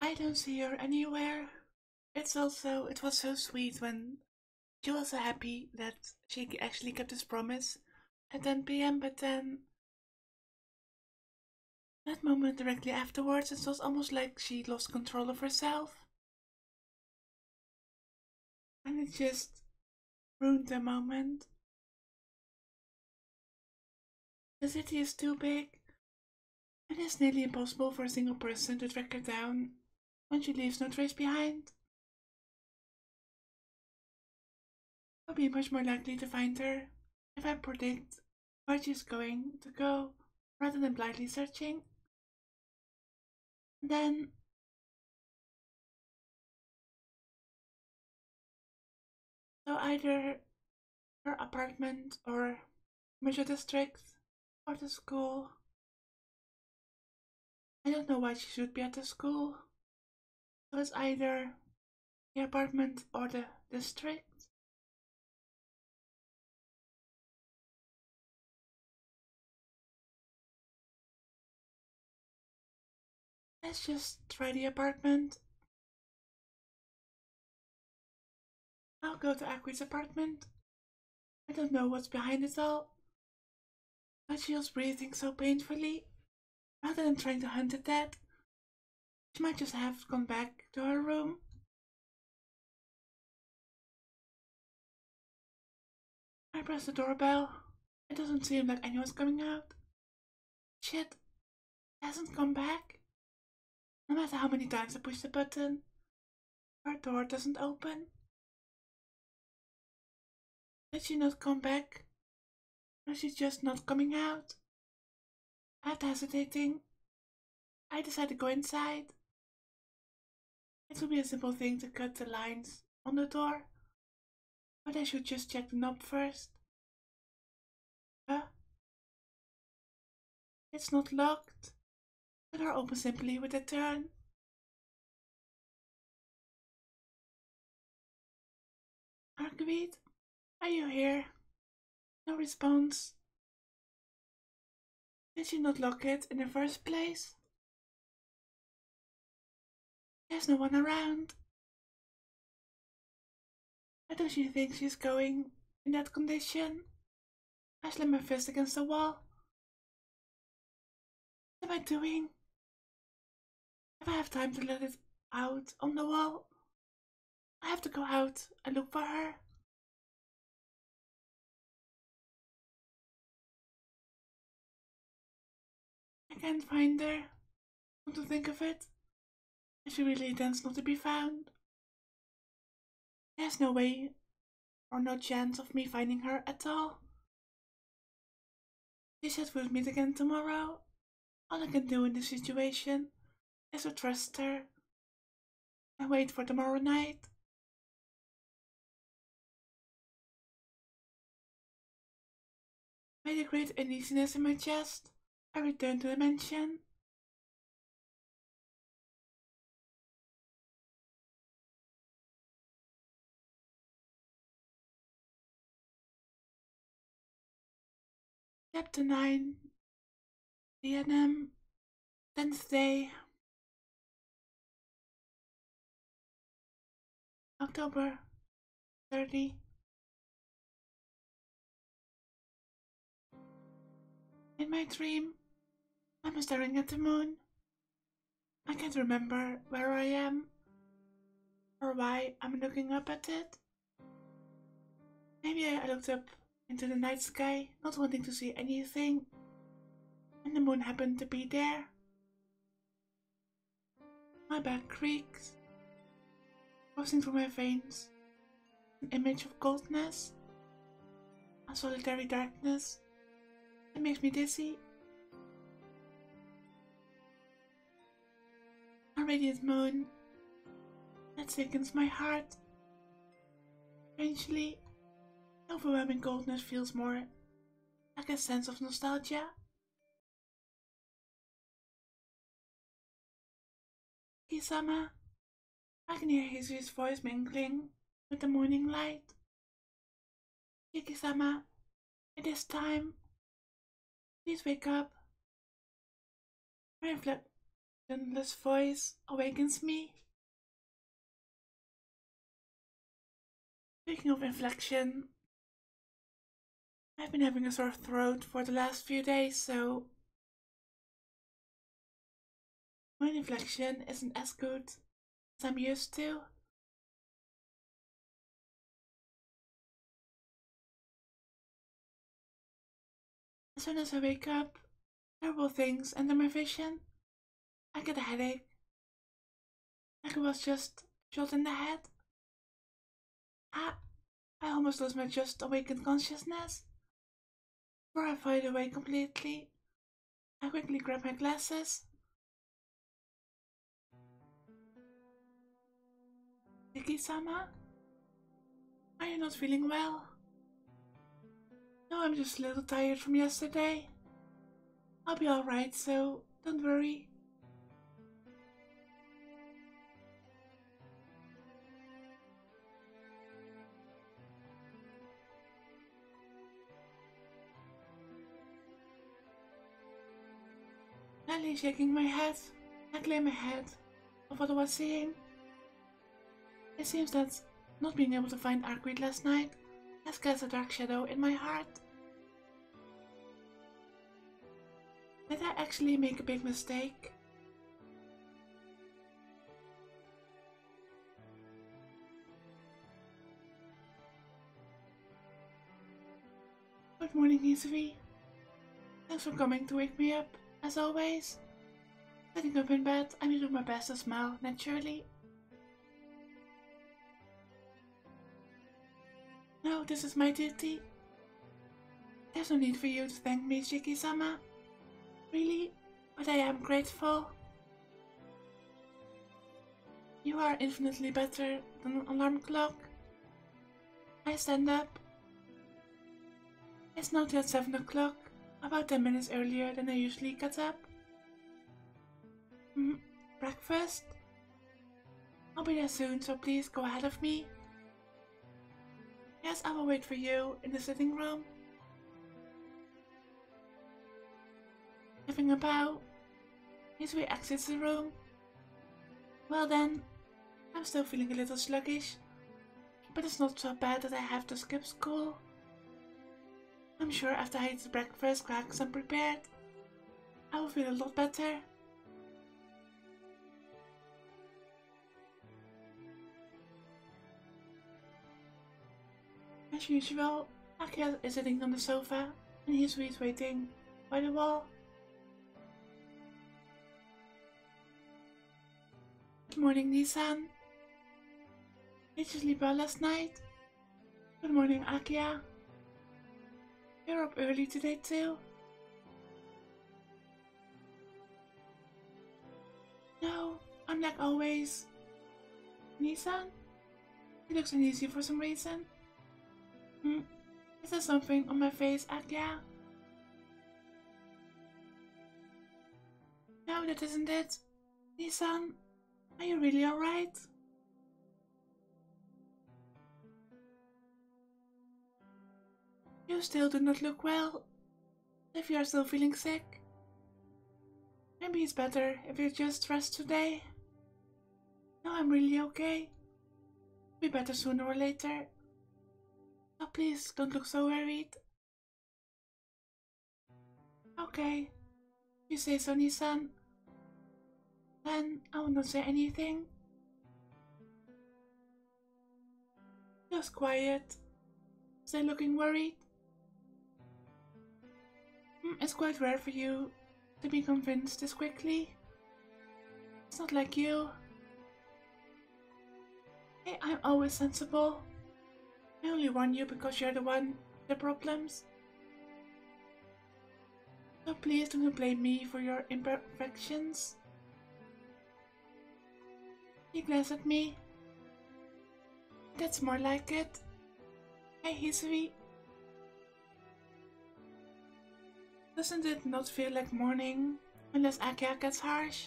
I don't see her anywhere. It was so sweet when she was so happy that she actually kept his promise at 10 p.m. But then that moment directly afterwards, it was almost like she lost control of herself. And it just ruined the moment. The city is too big, and it's nearly impossible for a single person to track her down when she leaves no trace behind. I'll be much more likely to find her if I predict where she's going to go rather than blindly searching. Then, so either her apartment or major district or the school. I don't know why she should be at the school. So it's either the apartment or the district. Let's just try the apartment. I'll go to Arcueid's apartment. I don't know what's behind it all, but she was breathing so painfully. Rather than trying to hunt it dead, she might just have gone back to her room. I press the doorbell. It doesn't seem like anyone's coming out. Shit, it hasn't come back. No matter how many times I push the button, her door doesn't open. Did she not come back? Or is she just not coming out? After hesitating, I decide to go inside. It would be a simple thing to cut the lines on the door, but I should just check the knob first. It's not locked. The door opens simply with a turn. Arcueid, are you here? No response. Did she not lock it in the first place? There's no one around. Why does she think she's going in that condition? I slam my fist against the wall. What am I doing? If I have time to let it out on the wall, I have to go out and look for her. I can't find her. Come to think of it, she really intends not to be found. There's no way or no chance of me finding her at all. She said we'll meet again tomorrow. All I can do in this situation is to trust her and wait for tomorrow night. With a great uneasiness in my chest, I return to the mansion. Chapter 9, Vietnam, 10th day, October 30. In my dream, I'm staring at the moon. I can't remember where I am or why I'm looking up at it. Maybe I looked up into the night sky, not wanting to see anything, and the moon happened to be there. My back creaks, coursing through my veins, an image of coldness, a solitary darkness that makes me dizzy. A radiant moon that sickens my heart. Strangely, overwhelming coldness feels more like a sense of nostalgia. Kisama, I can hear Hizui's voice mingling with the morning light. Kisama, it is time. Please wake up. gentlest voice awakens me. Speaking of inflection, I've been having a sore throat for the last few days, so my inflection isn't as good as I'm used to. As soon as I wake up, terrible things enter my vision. I get a headache, like it was just shot in the head. Ah, I almost lose my just awakened consciousness. Before I fade away completely, I quickly grab my glasses. Tsukihime, are you not feeling well? No, I'm just a little tired from yesterday. I'll be alright, so don't worry. Slightly shaking my head, I clear my head of what I was seeing. It seems that not being able to find Arcueid last night has cast a dark shadow in my heart. Did I actually make a big mistake? Good morning, Izzy. Thanks for coming to wake me up, as always. Sitting up in bed, I do my best to smile naturally. No, this is my duty. There's no need for you to thank me, Tsukihime. Really, but I am grateful. You are infinitely better than an alarm clock. I stand up. It's not yet 7 o'clock, about 10 minutes earlier than I usually get up. Breakfast? I'll be there soon, so please go ahead of me. Yes, I will wait for you in the sitting room. Giving a bow, Izzy exits the room. Well then, I'm still feeling a little sluggish, but it's not so bad that I have to skip school. I'm sure after I eat the breakfast cracks I'm prepared, I will feel a lot better. As usual, Akia is sitting on the sofa and Izzy is waiting by the wall. Good morning, Nissan. Did you sleep well last night? Good morning, Akia. You're up early today too? No, I'm like always. Nissan? He looks uneasy for some reason. Is there something on my face, Akia? No, that isn't it. Nissan, are you really alright? You still do not look well. If you are still feeling sick. Maybe it's better if you just rest today. No, I'm really okay. Be better sooner or later. So please don't look so worried. Okay, you say so, Nissan. Then I will not say anything. Just quiet. Stay looking worried. It's quite rare for you to be convinced this quickly. It's not like you. Hey, I'm always sensible. I only warn you because you're the one with the problems. So please do not blame me for your imperfections. He glares at me. That's more like it. Hey, Izzy. Doesn't it not feel like morning unless Akia gets harsh?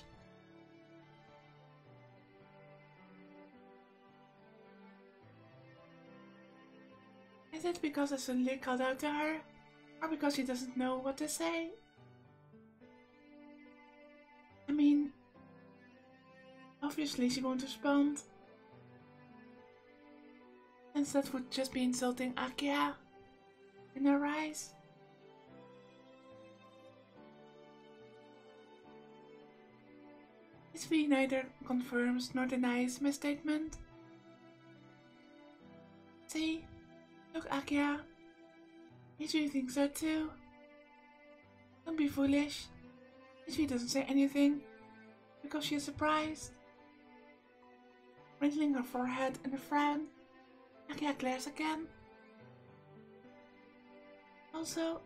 Is it because I suddenly called out to her? Or because she doesn't know what to say? I mean, Obviously she won't respond, since that would just be insulting Akia in her eyes. Izumi neither confirms nor denies my statement. See? Look, Akia. Izumi thinks so too. Don't be foolish. Izumi doesn't say anything because she is surprised. Wrinkling her forehead in a frown, Akia glares again. Also,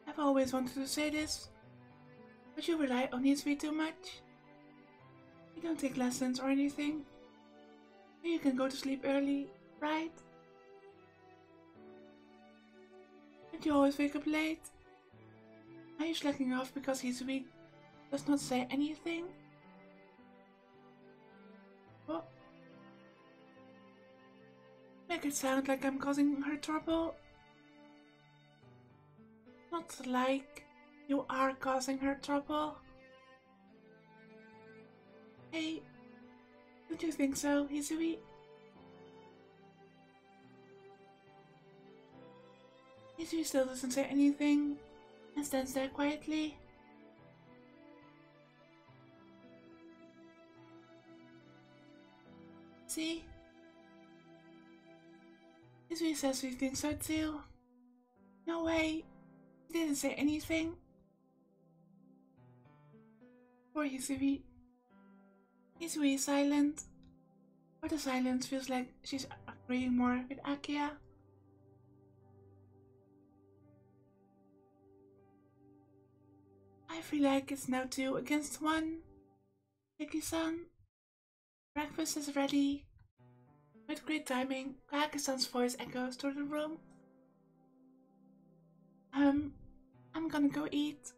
I've always wanted to say this, but you rely on Izumi too much. You don't take lessons or anything. You can go to sleep early, right? But you always wake up late. Are you slacking off because Izumi does not say anything? What? Make it sound like I'm causing her trouble. Not like you are causing her trouble. Hey, don't you think so, Izumi? Izumi still doesn't say anything and stands there quietly. See? Izumi says he thinks so too. No way, he didn't say anything. Poor Izumi. Izumi is silent, but the silence feels like she's agreeing more with Akia. I feel like it's now 2 against 1. Kiki-san, breakfast is ready. With great timing, Kaki-san's voice echoes through the room. I'm gonna go eat.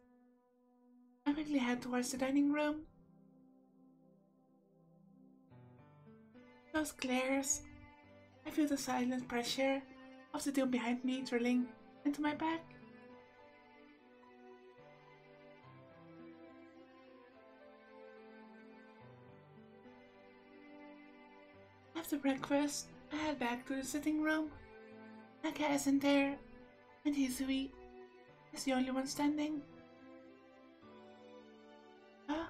I quickly head towards the dining room. Those glares. I feel the silent pressure of the doom behind me drilling into my back. After breakfast, I head back to the sitting room. Akia isn't there, and Izumi is the only one standing. Huh?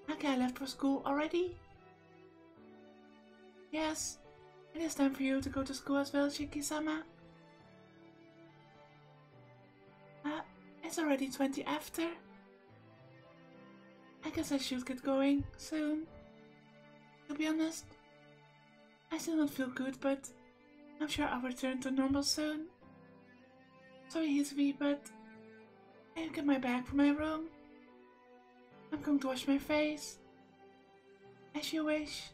Akia left for school already? Yes, it is time for you to go to school as well, Shiki-sama. It's already 20 after. I guess I should get going soon. To be honest, I still don't feel good, but I'm sure I'll return to normal soon. Sorry, Izumi, but can you get my bag from my room? I'm going to wash my face. As you wish.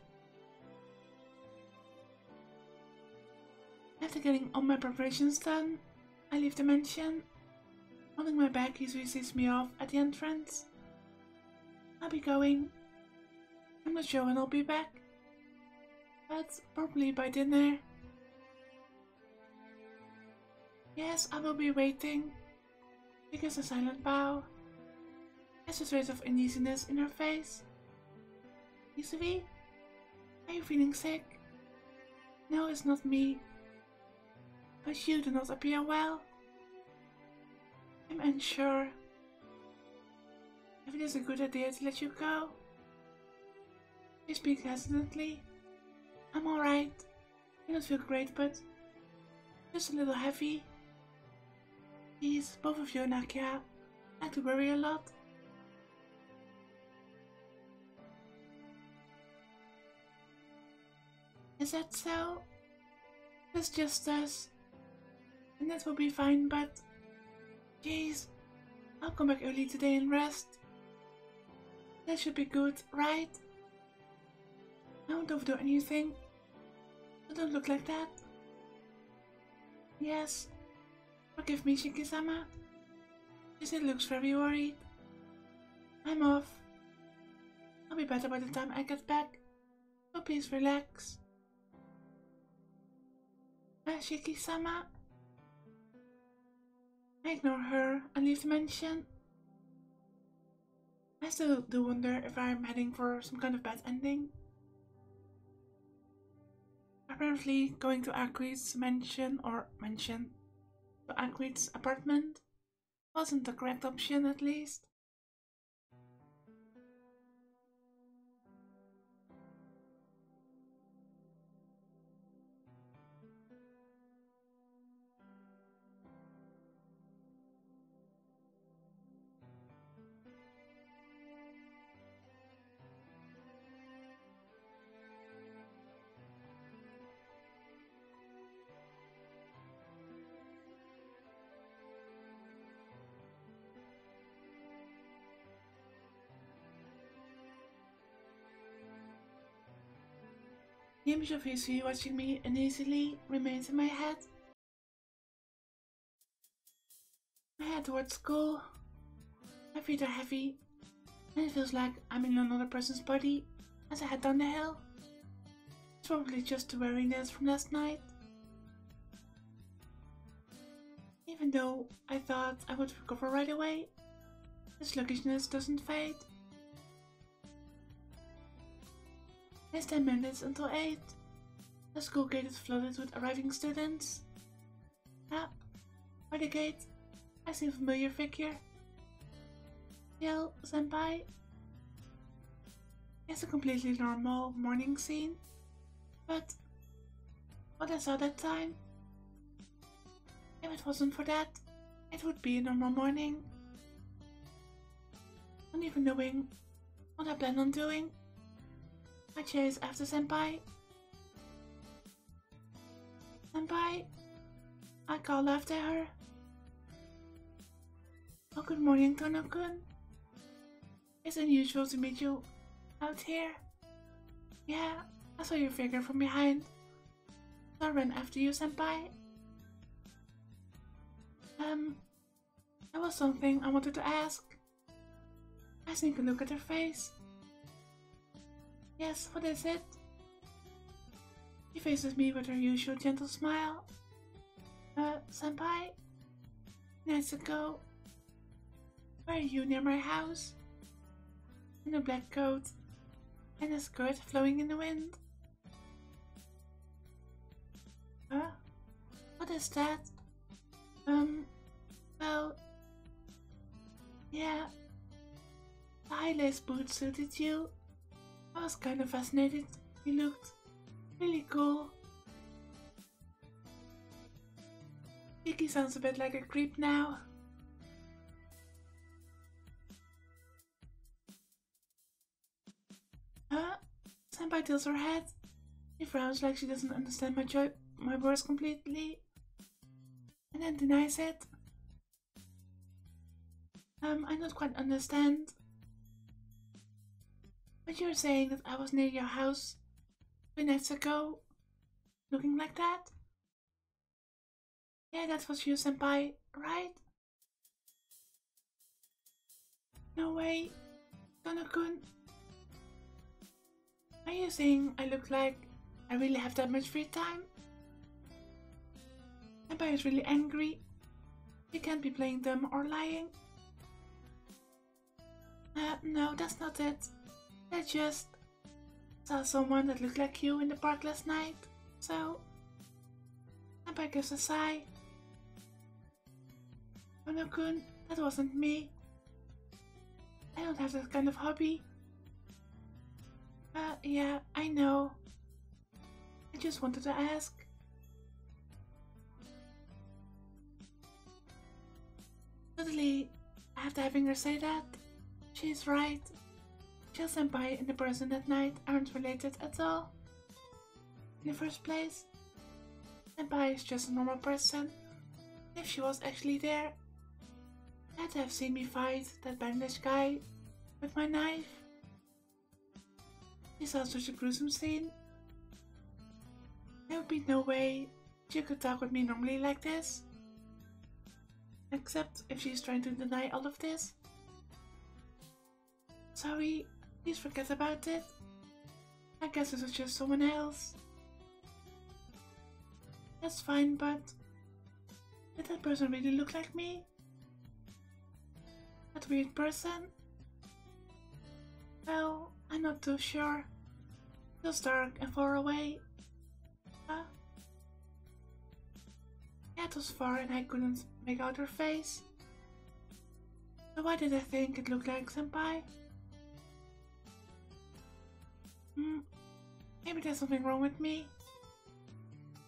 After getting all my preparations done, I leave the mansion. Holding my bag, Izumi sees me off at the entrance. I'll be going. I'm not sure when I'll be back, but probably by dinner. Yes, I will be waiting. She gives a silent bow. There's a trace of uneasiness in her face. Izumi, are you feeling sick? No, it's not me. But you do not appear well. I'm unsure if it is a good idea to let you go. You speak hesitantly. I'm alright. I don't feel great, but just a little heavy. Please, both of you and Akia like to worry a lot. Is that so? It's just us. And that will be fine, but jeez, I'll come back early today and rest. That should be good, right? I won't overdo anything. So don't look like that. Yes. Forgive me, Shiki-sama. She looks very worried. I'm off. I'll be better by the time I get back. So please relax. Shiki-sama. I ignore her and leave the mansion. I still do wonder if I'm heading for some kind of bad ending. Apparently, going to Arcueid's to Arcueid's apartment wasn't the correct option, at least. The image of Izzy watching me uneasily remains in my head. I head towards school. My feet are heavy, and it feels like I'm in another person's body as I head down the hill. It's probably just the weariness from last night. Even though I thought I would recover right away, the sluggishness doesn't fade. It's 10 minutes until 8. The school gate is flooded with arriving students. Ah, by the gate, I see a familiar figure. Yell, senpai. It's a completely normal morning scene, but what I saw that time, if it wasn't for that, it would be a normal morning. Not even knowing what I plan on doing, I chase after senpai. Senpai, I call after her. Oh, good morning, Tono-kun. It's unusual to meet you out here. Yeah, I saw your figure from behind, so I ran after you, senpai. There was something I wanted to ask. I sneak a look at her face. Yes, what is it? She faces me with her usual gentle smile. Senpai? Nights ago, were you near my house? In a black coat and a skirt flowing in the wind. Huh? What is that? Well, yeah, the high-lace boots suited you. I was kind of fascinated. You looked really cool. Vicky sounds a bit like a creep now. Huh? Senpai tilts her head. She frowns like she doesn't understand my words completely, and then denies it. I don't quite understand. But you're saying that I was near your house 3 nights ago, looking like that? Yeah, that was you, senpai, right? No way, Tono-kun. Are you saying I look like I really have that much free time? Senpai is really angry. You can't be playing dumb or lying. No, that's not it. I just saw someone that looked like you in the park last night, so Senpai gives a sigh. Tono-kun, that wasn't me. I don't have that kind of hobby. Yeah, I know. I just wanted to ask. Suddenly, after having her say that, she's right. Jill senpai and the person that night aren't related at all. In the first place, senpai is just a normal person. If she was actually there, she had to have seen me fight that bandaged guy with my knife. She saw such a gruesome scene. There would be no way she could talk with me normally like this. Except if she's trying to deny all of this. Sorry, please forget about it. I guess it was just someone else. That's fine, but did that person really look like me? That weird person? Well, I'm not too sure. It was dark and far away. Uh, yeah, it was far and I couldn't make out her face. So why did I think it looked like Senpai? Maybe there's something wrong with me.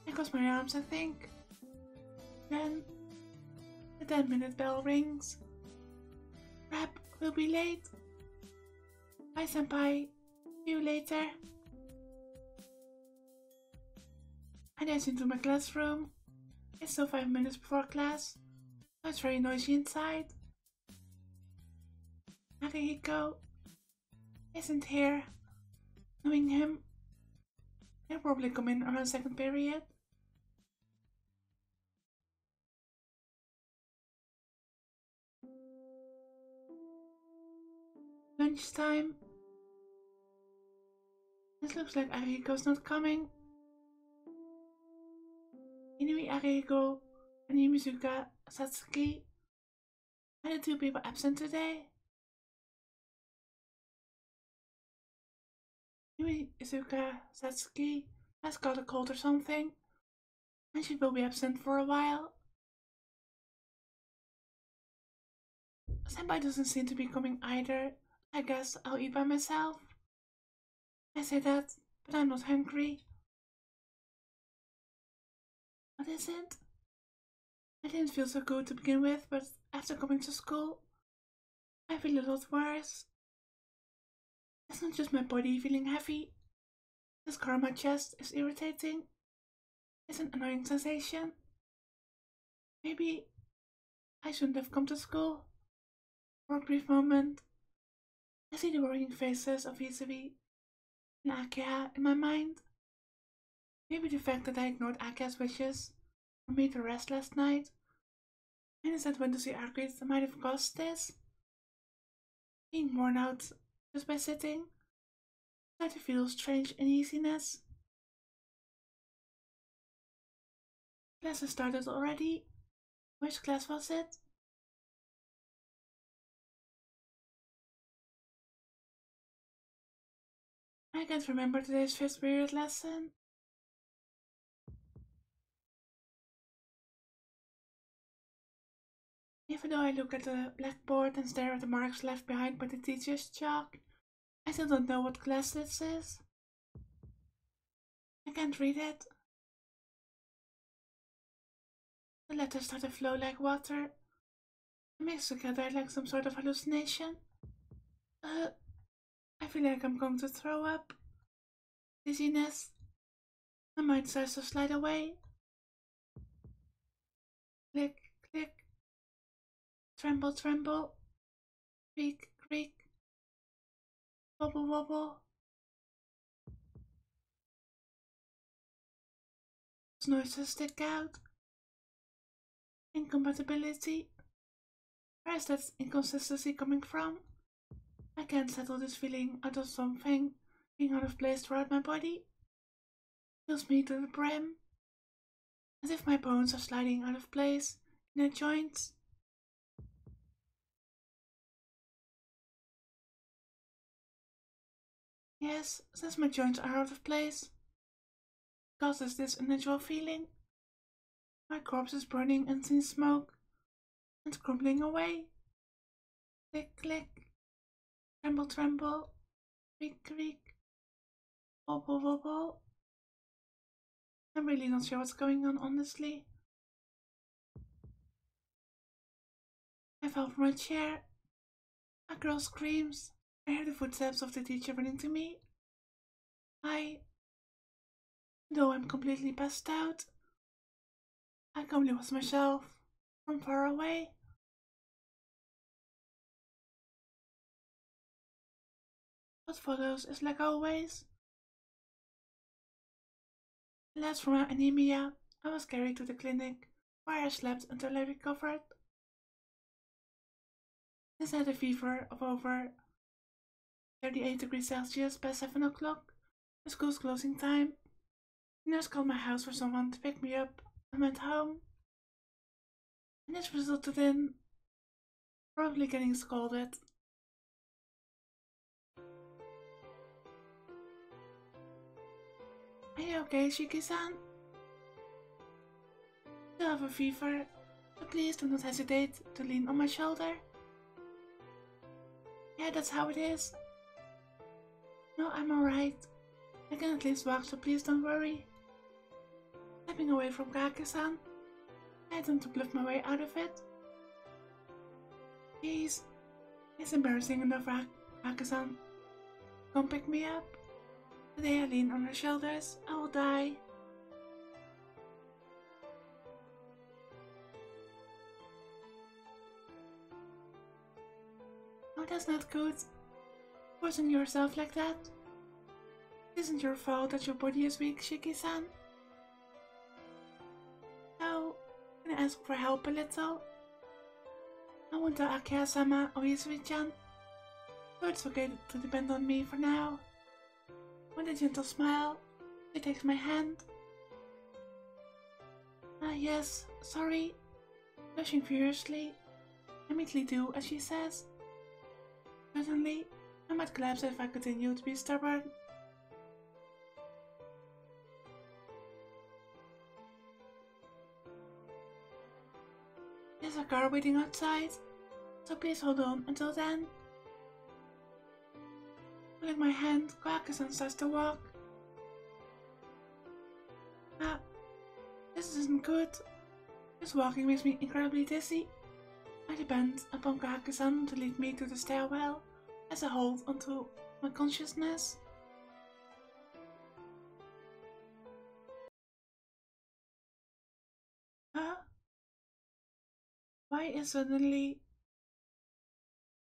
I cross my arms, I think. Then the 10-minute bell rings. Crap, we'll be late. Bye, Senpai. See you later. I dash into my classroom. It's still 5 minutes before class, so it's very noisy inside. Akihiko isn't here. Knowing him, he'll probably come in around second period. Lunchtime. It looks like Akihiko's not coming. Inui, Akihiko, and Yamizuka Satsuki are the two people absent today. Yamizuka Satsuki has got a cold or something, and she will be absent for a while. Senpai doesn't seem to be coming either. I guess I'll eat by myself. I say that, but I'm not hungry. What is it? I didn't feel so good to begin with, but after coming to school, I feel a lot worse. It's not just my body feeling heavy. This scar on my chest is irritating. It's an annoying sensation. Maybe I shouldn't have come to school. For a brief moment, I see the worrying faces of Izubi and Akia in my mind. Maybe the fact that I ignored Akia's wishes for me to rest last night and instead went to see Arcueid might have caused this. Being worn out just by sitting, I start to feel strange uneasiness. Class has started already. Which class was it? I can't remember today's first period lesson. Even though I look at the blackboard and stare at the marks left behind by the teacher's chalk, I still don't know what class this is. I can't read it. The letters start to flow like water, mixed together like some sort of hallucination. I feel like I'm going to throw up. Dizziness. My mind starts to slide away. Click, click. Tremble, tremble. Creak, creak. Wobble, wobble. Those noises stick out. Incompatibility. Where is that inconsistency coming from? I can't settle this feeling out of something being out of place throughout my body. Fills me to the brim, as if my bones are sliding out of place in their joints. Yes, since my joints are out of place, causes this unnatural feeling. My corpse is burning and seeing smoke and crumbling away. Click, click. Tremble, tremble. Creak, creak. Wobble, wobble. I'm really not sure what's going on, honestly. I fell from my chair. A girl screams. I hear the footsteps of the teacher running to me. Though I'm completely passed out, I calmly watch myself from far away. What follows is like always. Alas, from my anemia, I was carried to the clinic, where I slept until I recovered. Since I had a fever of over 38 degrees Celsius by 7 o'clock, the school's closing time, the nurse called my house for someone to pick me up and went home. And this resulted in probably getting scolded. Are you okay, Shiki-san? You have a fever, so please do not hesitate to lean on my shoulder. Yeah, that's how it is. No, I'm alright. I can at least walk, so please don't worry. Stepping away from Kake-san, I attempt to bluff my way out of it. Jeez, it's embarrassing enough, Kake-san. Come pick me up. Today I lean on her shoulders, I will die. Oh, that's not good. Forcing yourself like that. It isn't your fault that your body is weak, Shiki-san. So, can I ask for help a little? I want to Akia-sama or Yusui-chan, so it's okay to depend on me for now. With a gentle smile, she takes my hand. Ah yes, sorry. Blushing furiously, I immediately do as she says. Certainly, I might collapse if I continue to be stubborn. There's a car waiting outside, so please hold on until then. Pulling my hand, Kake-san starts to walk. Ah, this isn't good. This walking makes me incredibly dizzy. I depend upon Kake-san to lead me to the stairwell as I hold onto my consciousness. Huh? Why is suddenly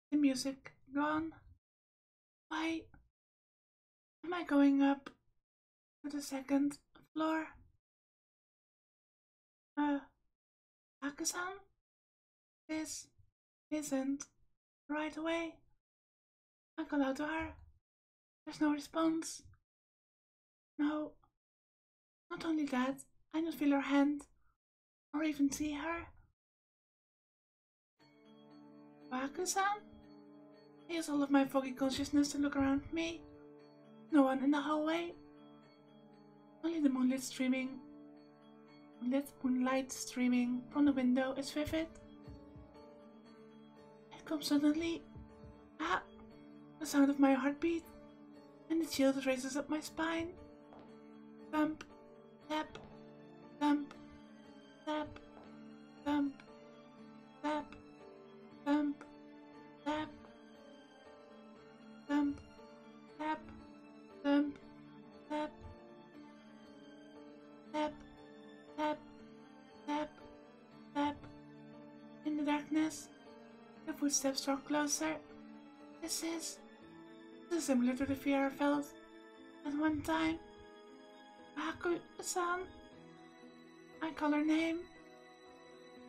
the music gone? Why am I going up to the second floor? Kake-san? This isn't right away. I call out to her. There's no response. No. Not only that, I don't feel her hand or even see her. Kake-san? I use all of my foggy consciousness to look around me. No one in the hallway. Only the moonlight streaming from the window is vivid. It comes suddenly. Ah! The sound of my heartbeat, and the chill that races up my spine. Thump, tap, thump, tap, thump, tap, thump, tap, thump, tap, thump, tap, tap, tap, tap, tap. In the darkness, the footsteps draw closer. This is similar to the fear I felt at one time. Haku-san. I call her name.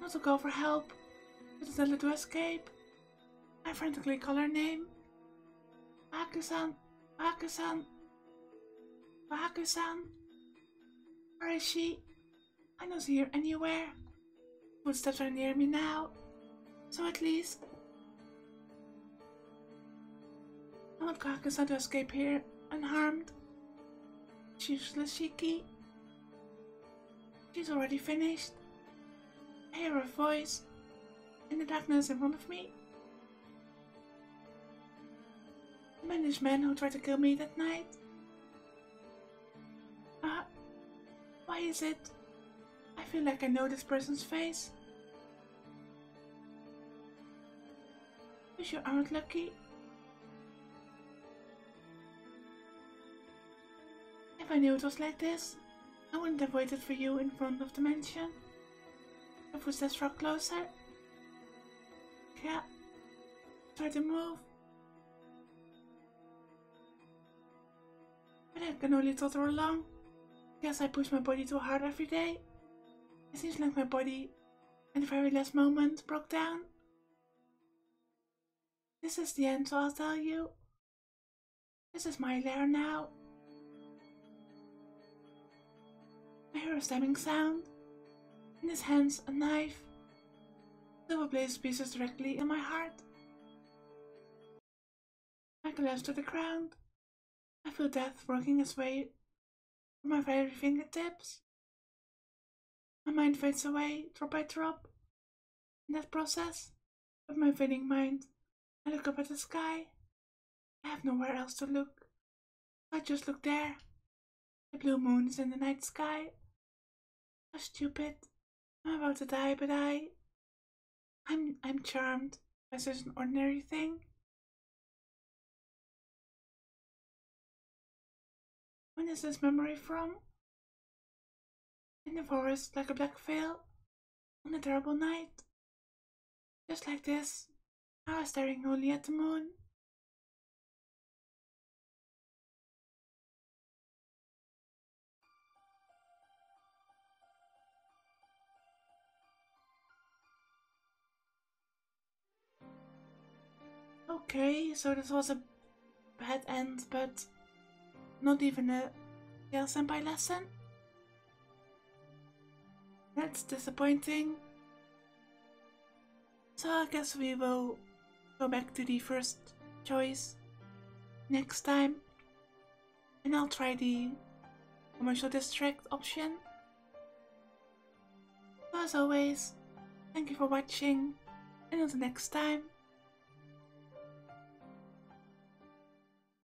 Not to call for help, but to tell her to escape. I frantically call her name. Haku-san. Haku-san. Haku-san. Where is she? I don't see her anywhere. Footsteps are near me now, so at least I want Kake-san to escape here unharmed. She's Shiki. She's already finished. I hear her voice in the darkness in front of me. The managed man who tried to kill me that night. Why is it? I feel like I know this person's face. You sure aren't lucky. If I knew it was like this, I wouldn't have waited for you in front of the mansion. The footsteps draw closer. Yeah, try to move. But I can only totter along. Guess I push my body too hard every day. It seems like my body, at the very last moment, broke down. This is the end, so I'll tell you. This is my lair now. I hear a stabbing sound. In his hands, a knife. Silver blade pierces directly in my heart. I collapse to the ground. I feel death working its way from my very fingertips. My mind fades away, drop by drop. In that process, with my fading mind, I look up at the sky. I have nowhere else to look. I just look there. The blue moon is in the night sky. How stupid. I'm about to die, but I'm charmed by such an ordinary thing. When is this memory from? In the forest, like a black veil, on a terrible night. Just like this, I was staring only at the moon. Okay, so this was a bad end, but not even a Yale Senpai lesson? That's disappointing. So I guess we will go back to the first choice next time. And I'll try the commercial district option. So as always, thank you for watching, and until next time.